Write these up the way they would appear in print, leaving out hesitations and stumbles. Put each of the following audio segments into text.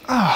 Ah,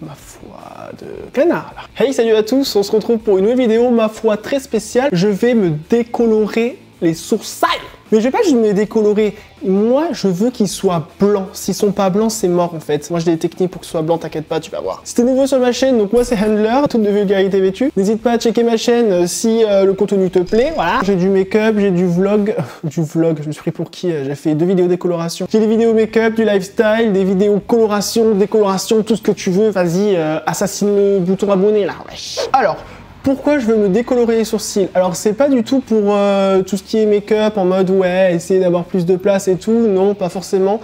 ma foi de canard là. Hey, salut à tous, on se retrouve pour une nouvelle vidéo, ma foi très spéciale. Je vais me décolorer les sourcils. Mais je vais pas juste me les décolorer, moi je veux qu'ils soient blancs. S'ils sont pas blancs, c'est mort en fait. Moi j'ai des techniques pour que ce soit blanc, t'inquiète pas, tu vas voir. Si t'es nouveau sur ma chaîne, donc moi c'est Handler, toute de vulgarité vêtue. N'hésite pas à checker ma chaîne si le contenu te plaît, voilà. J'ai du make-up, j'ai du vlog, je me suis pris pour qui? J'ai fait 2 vidéos décoloration. J'ai des vidéos make-up, du lifestyle, des vidéos coloration, décoloration, tout ce que tu veux. Vas-y, assassine le bouton abonné là, wesh. Alors, pourquoi je veux me décolorer les sourcils? Alors c'est pas du tout pour tout ce qui est make-up en mode ouais, essayer d'avoir plus de place et tout, non, pas forcément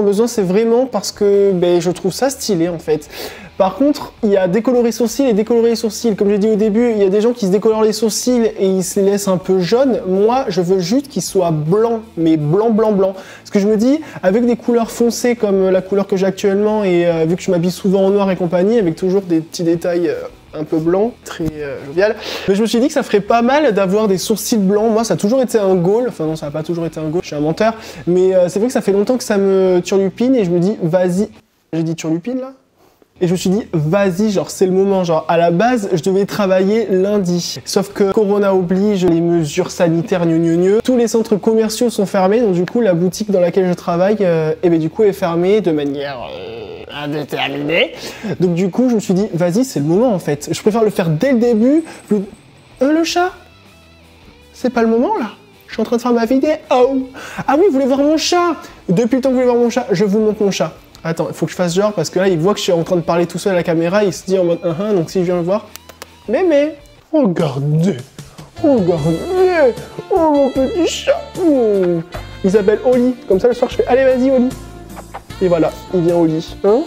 besoin, c'est vraiment parce que je trouve ça stylé en fait. Par contre, il y a décolorer sourcils et décolorer les sourcils. Comme j'ai dit au début, il y a des gens qui se décolorent les sourcils et ils se les laissent un peu jaunes. Moi, je veux juste qu'ils soient blancs, mais blanc. Parce que je me dis, avec des couleurs foncées comme la couleur que j'ai actuellement et vu que je m'habille souvent en noir et compagnie, avec toujours des petits détails un peu blanc, très jovial. Mais je me suis dit que ça ferait pas mal d'avoir des sourcils blancs. Moi, ça a toujours été un goal. Enfin non, ça n'a pas toujours été un goal. Je suis un menteur. Mais c'est vrai que ça fait longtemps que ça me turlupine et je me dis, vas-y. J'ai dit turlupine là? Et je me suis dit, vas-y, genre, c'est le moment. Genre, à la base, je devais travailler lundi. Sauf que Corona oblige, les mesures sanitaires, tous les centres commerciaux sont fermés. Donc, du coup, la boutique dans laquelle je travaille, du coup, est fermée de manière indéterminée. Donc, du coup, je me suis dit, vas-y, c'est le moment, en fait. Je préfère le faire dès le début. Le chat? C'est pas le moment, là? Je suis en train de faire ma vidéo. Oh! Ah oui, vous voulez voir mon chat? Depuis le temps que vous voulez voir mon chat, je vous montre mon chat. Attends, il faut que je fasse genre, parce que là, il voit que je suis en train de parler tout seul à la caméra, il se dit en mode donc si je viens le voir... Mémé, regardez, oh mon petit chat. Il s'appelle Oli, comme ça le soir je fais, allez vas-y Oli. Et voilà, il vient au lit, hein.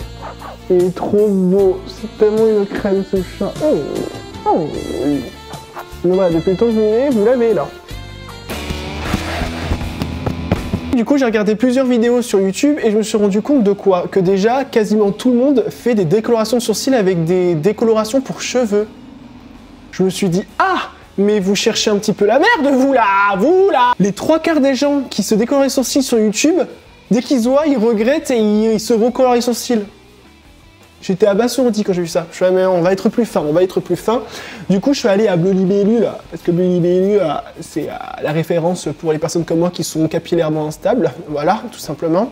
Il est trop beau, c'est tellement une crème ce chat. Donc voilà, depuis le temps que vous l'avez là. Du coup, j'ai regardé plusieurs vidéos sur YouTube et je me suis rendu compte de quoi? Que déjà, quasiment tout le monde fait des décolorations de sourcils avec des décolorations pour cheveux. Je me suis dit, ah, mais vous cherchez un petit peu la merde, vous là. Les 3/4 des gens qui se décolorent les sourcils sur YouTube, dès qu'ils se voient, ils regrettent et ils se recolorent les sourcils. J'étais abasourdi quand j'ai vu ça. Je suis mais on va être plus fin. Du coup, je suis allé à Bleu Libellu, là, parce que Bleu Libellu, c'est la référence pour les personnes comme moi qui sont capillairement instables. Voilà, tout simplement.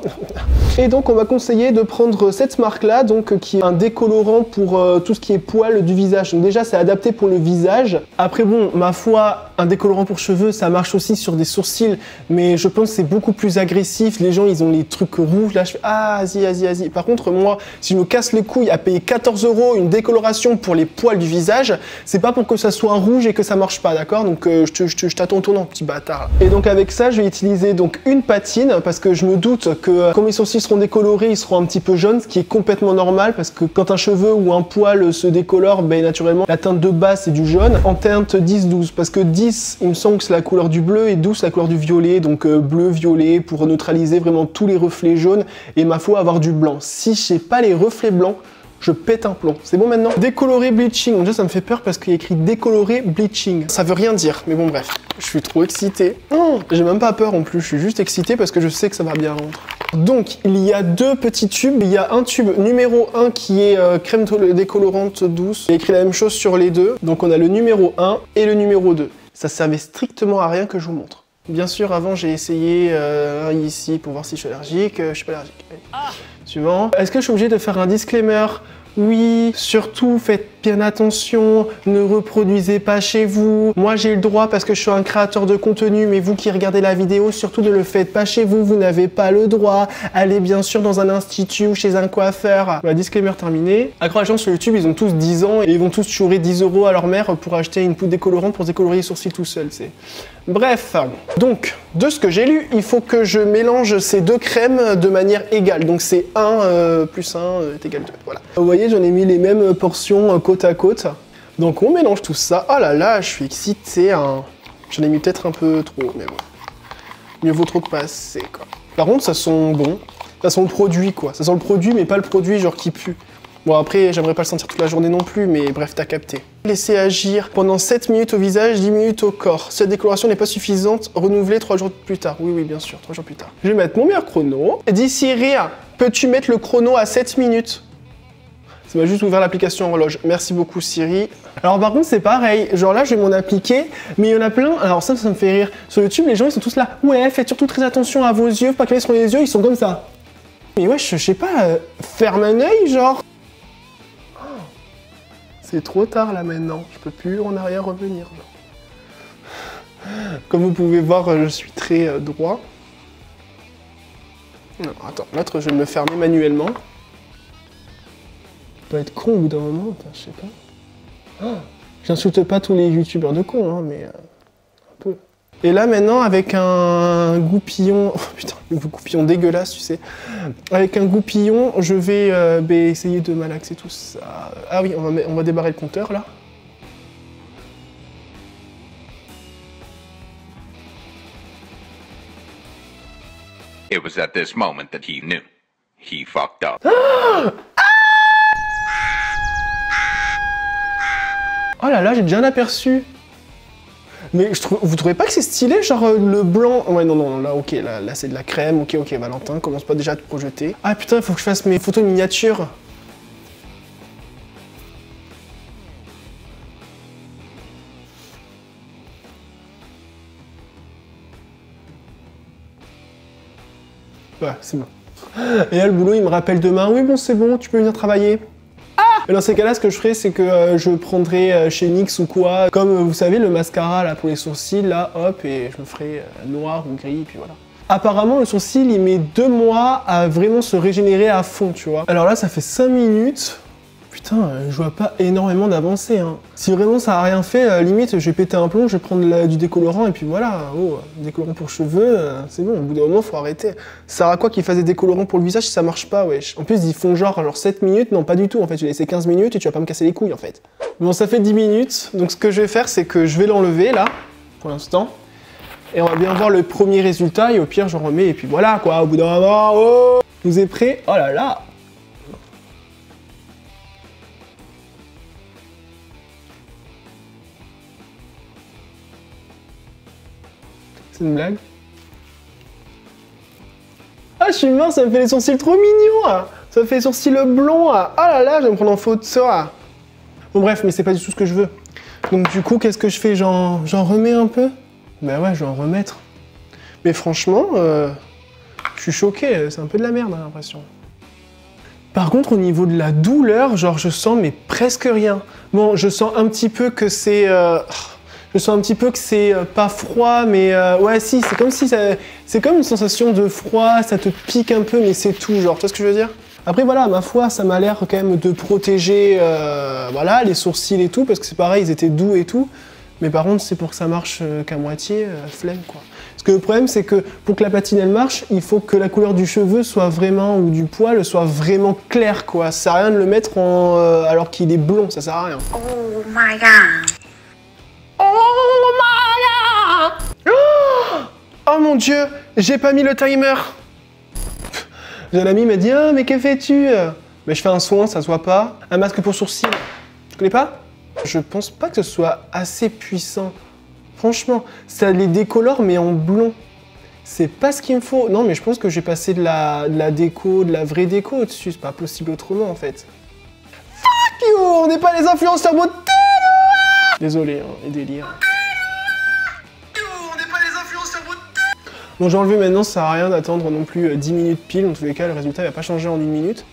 Et donc, on m'a conseillé de prendre cette marque-là, donc qui est un décolorant pour tout ce qui est poils du visage. Donc déjà, c'est adapté pour le visage. Après, bon, ma foi, un décolorant pour cheveux, ça marche aussi sur des sourcils, mais je pense que c'est beaucoup plus agressif. Les gens, ils ont les trucs rouges, là, je fais, ah, vas-y. Par contre, moi, si je me casse les couilles à payer 14 € une décoloration pour les poils du visage, c'est pas pour que ça soit rouge et que ça marche pas, d'accord? Donc je t'attends au tournant, petit bâtard. Et donc avec ça, je vais utiliser donc une patine parce que je me doute que quand mes sourcils seront décolorés, ils seront un petit peu jaunes, ce qui est complètement normal parce que quand un cheveu ou un poil se décolore, naturellement la teinte de base c'est du jaune en teinte 10-12 parce que 10, il me semble que c'est la couleur du bleu et 12 c'est la couleur du violet, donc bleu, violet pour neutraliser vraiment tous les reflets jaunes et ma foi avoir du blanc. Si je sais pas les reflets blancs, je pète un plomb. C'est bon maintenant? Décolorer bleaching. Donc déjà, ça me fait peur parce qu'il y a écrit décolorer bleaching. Ça veut rien dire, mais bon, bref. Je suis trop excité. J'ai même pas peur en plus. Je suis juste excité parce que je sais que ça va bien rentrer. Donc, il y a 2 petits tubes. Il y a un tube numéro 1 qui est crème décolorante douce. Il y a écrit la même chose sur les deux. Donc, on a le numéro 1 et le numéro 2. Ça servait strictement à rien que je vous montre. Bien sûr, avant, j'ai essayé ici pour voir si je suis allergique. Je suis pas allergique. Allez. Suivant. Est-ce que je suis obligé de faire un disclaimer? Oui, surtout faites bien attention, ne reproduisez pas chez vous. Moi j'ai le droit parce que je suis un créateur de contenu, mais vous qui regardez la vidéo, surtout ne le faites pas chez vous, vous n'avez pas le droit. Allez bien sûr dans un institut ou chez un coiffeur. Voilà, disclaimer terminé. Accro à gens sur YouTube, ils ont tous 10 ans et ils vont tous chourer 10 € à leur mère pour acheter une poudre décolorante pour décolorer les sourcils tout seul. Bref, donc de ce que j'ai lu, il faut que je mélange ces 2 crèmes de manière égale. Donc c'est 1 plus 1 est égal 2. Voilà. Vous voyez, j'en ai mis les mêmes portions côte à côte. Donc on mélange tout ça. Oh là là, je suis excité. J'en ai mis peut-être un peu trop, mais bon. Mieux vaut trop que pas assez, quoi. Par contre, ça sent bon. Ça sent le produit, quoi. Ça sent le produit, mais pas le produit genre qui pue. Bon après, j'aimerais pas le sentir toute la journée non plus, mais bref, t'as capté. Laisser agir pendant 7 minutes au visage, 10 minutes au corps. Si la décoloration n'est pas suffisante, renouveler 3 jours plus tard. Oui, bien sûr, 3 jours plus tard. Je vais mettre mon meilleur chrono. Dis Siri, peux-tu mettre le chrono à 7 minutes? Ça m'a juste ouvert l'application horloge. Merci beaucoup Siri. Alors par contre c'est pareil, genre là je vais m'en appliquer, mais il y en a plein, alors ça me fait rire. Sur YouTube les gens ils sont tous là, ouais faites surtout très attention à vos yeux, faut pas qu'ils sur les yeux, ils sont comme ça. Mais ouais je sais pas, ferme un œil genre. C'est trop tard là maintenant, je peux plus en arrière revenir. Comme vous pouvez voir, je suis très droit. Non, attends, l'autre je vais me fermer manuellement. Ça doit être con au bout d'un moment, enfin, je sais pas. Oh, j'insulte pas tous les youtubeurs de cons, hein, mais un peu. Et là maintenant avec un goupillon, oh putain, un goupillon dégueulasse tu sais, avec un goupillon je vais essayer de malaxer tout ça. Ah oui, on va débarrer le compteur là. It was at this moment that he knew. He fucked up. Oh là là, j'ai déjà un aperçu. Mais vous trouvez pas que c'est stylé, genre le blanc? Ouais, non, là, ok, là c'est de la crème, ok, Valentin, commence pas déjà à te projeter. Ah putain, il faut que je fasse mes photos miniatures. Ouais, c'est bon. Et là, le boulot, il me rappelle demain, oui, bon, c'est bon, tu peux venir travailler. Et dans ces cas-là, ce que je ferai, c'est que je prendrai chez NYX ou quoi, comme vous savez, le mascara là pour les sourcils, là, hop, et je me ferai noir ou gris, puis voilà. Apparemment, le sourcil, il met 2 mois à vraiment se régénérer à fond, tu vois. Alors là, ça fait 5 minutes. Putain, je vois pas énormément d'avancée, hein. Si vraiment ça a rien fait, limite, je vais péter un plomb, je vais prendre du décolorant, et puis voilà. Oh, décolorant pour cheveux, c'est bon, au bout d'un moment, faut arrêter. Ça sert à quoi qu'ils fassent des décolorants pour le visage si ça marche pas, wesh? En plus, ils font genre 7 minutes, non, pas du tout, en fait, je vais laisser 15 minutes et tu vas pas me casser les couilles, en fait. Bon, ça fait 10 minutes, donc ce que je vais faire, c'est que je vais l'enlever, là, pour l'instant. Et on va bien voir le premier résultat, et au pire, j'en remets, et puis voilà, quoi, au bout d'un moment, oh! Vous êtes prêts? Oh là là! C'est une blague? Ah, je suis mort, ça me fait les sourcils trop mignons! Ça me fait les sourcils blonds! Ah là là, je vais me prendre en photo ça! Bon bref, mais c'est pas du tout ce que je veux. Donc du coup, qu'est-ce que je fais? J'en remets un peu? Ben ouais, je vais en remettre. Mais franchement, je suis choqué, c'est un peu de la merde, j'ai l'impression. Par contre, au niveau de la douleur, genre je sens mais presque rien. Bon, je sens un petit peu que c'est... Je sens un petit peu que c'est pas froid, mais ouais, si, c'est comme si ça... C'est comme une sensation de froid, ça te pique un peu, mais c'est tout, genre, tu vois ce que je veux dire? Après, voilà, ma foi, ça m'a l'air quand même de protéger, voilà, les sourcils et tout, parce que c'est pareil, ils étaient doux et tout. Mais par contre, c'est pour que ça marche qu'à moitié, flemme, quoi. Parce que le problème, c'est que pour que la patine, elle marche, il faut que la couleur du cheveu soit vraiment, ou du poil, soit vraiment claire, quoi. Ça sert à rien de le mettre alors qu'il est blond, ça sert à rien. Oh my god! Oh mon dieu, j'ai pas mis le timer. J'ai un ami m'a dit, ah mais que fais-tu? Mais je fais un soin, ça se voit pas. Un masque pour sourcils. Tu connais pas? Je pense pas que ce soit assez puissant. Franchement, ça les décolore mais en blond. C'est pas ce qu'il me faut. Non mais je pense que j'ai passé de la déco, de la vraie déco au-dessus. C'est pas possible autrement en fait. Fuck you, on n'est pas les influenceurs beauté. Désolé, hein, les délires. Bon, j'ai enlevé maintenant, ça sert à rien d'attendre non plus 10 minutes pile. Dans tous les cas, le résultat va pas changer en 1 minute.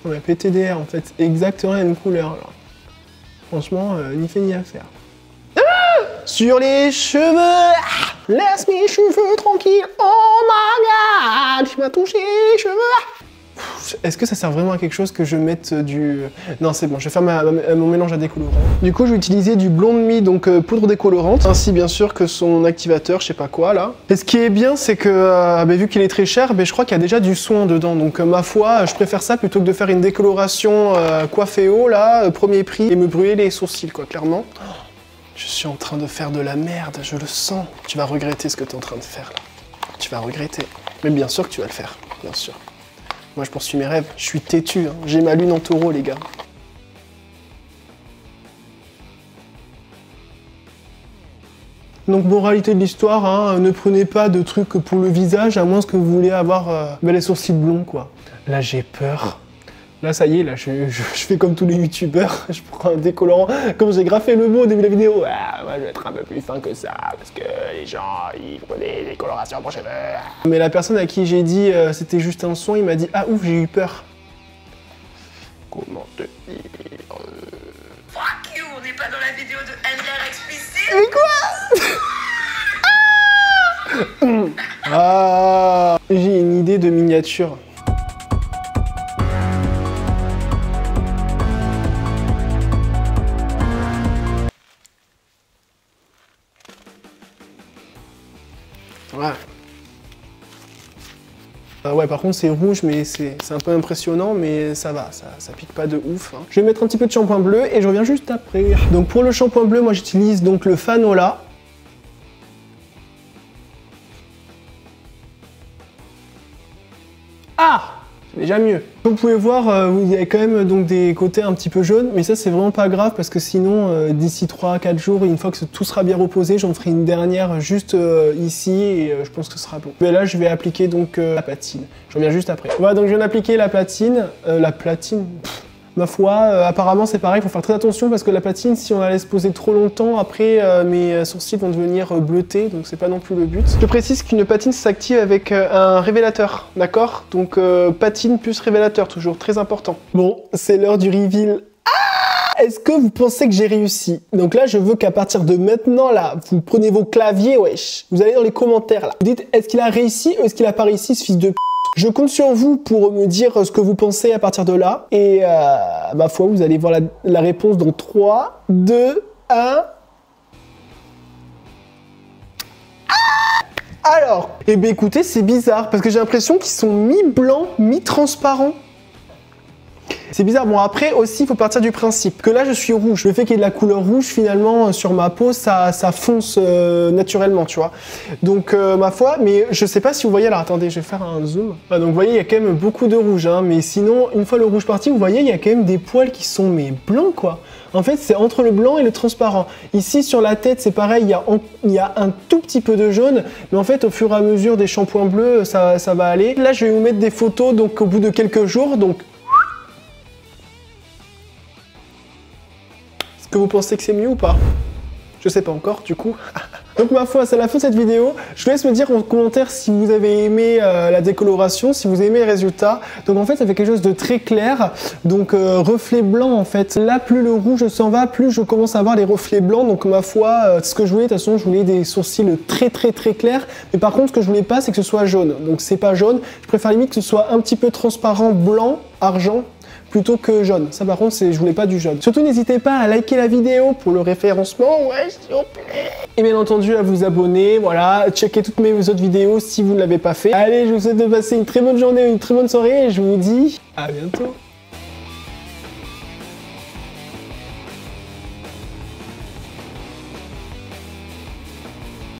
On a PTDR en fait, exactement la même couleur. Alors. Franchement, ni fait ni à faire. Ah, sur les cheveux, laisse mes cheveux tranquilles. Oh my god, tu m'as touché les cheveux. Est-ce que ça sert vraiment à quelque chose que je mette du... Non, c'est bon, je vais faire mon mélange à décolorant. Du coup, je vais utiliser du Blonde Me, donc poudre décolorante, ainsi bien sûr que son activateur, je sais pas quoi, là. Et ce qui est bien, c'est que, vu qu'il est très cher, je crois qu'il y a déjà du soin dedans. Donc, ma foi, je préfère ça plutôt que de faire une décoloration coifféo, là, premier prix, et me brûler les sourcils, quoi, clairement. Je suis en train de faire de la merde, je le sens. Tu vas regretter ce que tu es en train de faire, là. Tu vas regretter. Mais bien sûr que tu vas le faire, bien sûr. Moi, je poursuis mes rêves. Je suis têtu. Hein. J'ai ma lune en taureau, les gars. Donc, moralité de l'histoire, hein, ne prenez pas de trucs pour le visage, à moins que vous voulez avoir les sourcils blonds, quoi. Là, j'ai peur. Là, ça y est, là, je fais comme tous les youtubeurs. Je prends un décolorant. Comme j'ai graffé le mot au début de la vidéo, ah, moi, je vais être un peu plus fin que ça, parce que les gens, ils prenaient des colorations pour cheveux. Mais la personne à qui j'ai dit c'était juste un son, il m'a dit ah ouf, j'ai eu peur. Comment te dire Fuck you, on n'est pas dans la vidéo de NDR explicite. Mais quoi? Ah, j'ai une idée de miniature. Ouais. Ouais, par contre, c'est rouge, mais c'est un peu impressionnant, mais ça va, ça pique pas de ouf. Hein. Je vais mettre un petit peu de shampoing bleu et je reviens juste après. Donc, pour le shampoing bleu, moi, j'utilise donc le Fanola. Ah! C'est déjà mieux. Vous pouvez voir, il y a quand même donc des côtés un petit peu jaunes, mais ça c'est vraiment pas grave parce que sinon d'ici 3-4 jours, une fois que tout sera bien reposé, j'en ferai une dernière juste ici et je pense que ce sera bon. Mais là je vais appliquer donc la platine. Je reviens juste après. Voilà, donc je viens d'appliquer la platine. Ma foi, apparemment c'est pareil, il faut faire très attention parce que la platine, si on la laisse poser trop longtemps, après mes sourcils vont devenir bleutés, donc c'est pas non plus le but. Je précise qu'une patine s'active avec un révélateur, d'accord? Donc patine plus révélateur, toujours très important. Bon, c'est l'heure du reveal. Ah! Est-ce que vous pensez que j'ai réussi? Donc là, je veux qu'à partir de maintenant, là, vous prenez vos claviers, wesh, vous allez dans les commentaires, là. Vous dites, est-ce qu'il a réussi ou est-ce qu'il a pas réussi, ce fils de p***? Je compte sur vous pour me dire ce que vous pensez à partir de là. Et ma foi, vous allez voir la réponse dans 3, 2, 1. Alors, eh bien écoutez, c'est bizarre parce que j'ai l'impression qu'ils sont mi-blancs, mi-transparents. C'est bizarre. Bon, après aussi, il faut partir du principe que là, je suis rouge. Le fait qu'il y ait de la couleur rouge, finalement, sur ma peau, ça fonce naturellement, tu vois. Donc, ma foi, mais je sais pas si vous voyez. Alors, attendez, je vais faire un zoom. Ah, donc, vous voyez, il y a quand même beaucoup de rouge, hein. Mais sinon, une fois le rouge parti, vous voyez, il y a quand même des poils qui sont, mais blancs, quoi. En fait, c'est entre le blanc et le transparent. Ici, sur la tête, c'est pareil, il y a un tout petit peu de jaune. Mais en fait, au fur et à mesure des shampoings bleus, ça va aller. Là, je vais vous mettre des photos, donc, au bout de quelques jours. Donc, que vous pensez que c'est mieux ou pas? Je sais pas encore, du coup. Donc ma foi, c'est la fin de cette vidéo. Je vous laisse me dire en commentaire si vous avez aimé la décoloration, si vous aimez le résultat. Donc en fait, ça fait quelque chose de très clair. Donc reflet blanc en fait. Là, plus le rouge s'en va, plus je commence à avoir les reflets blancs. Donc ma foi, ce que je voulais, de toute façon, je voulais des sourcils très clairs. Mais par contre, ce que je voulais pas, c'est que ce soit jaune. Donc c'est pas jaune. Je préfère limite que ce soit un petit peu transparent, blanc, argent, plutôt que jaune. Ça par contre, je voulais pas du jaune. Surtout n'hésitez pas à liker la vidéo pour le référencement, ouais, s'il vous plaît. Et bien entendu à vous abonner, voilà, checker toutes mes autres vidéos si vous ne l'avez pas fait. Allez, je vous souhaite de passer une très bonne journée, une très bonne soirée et je vous dis à bientôt.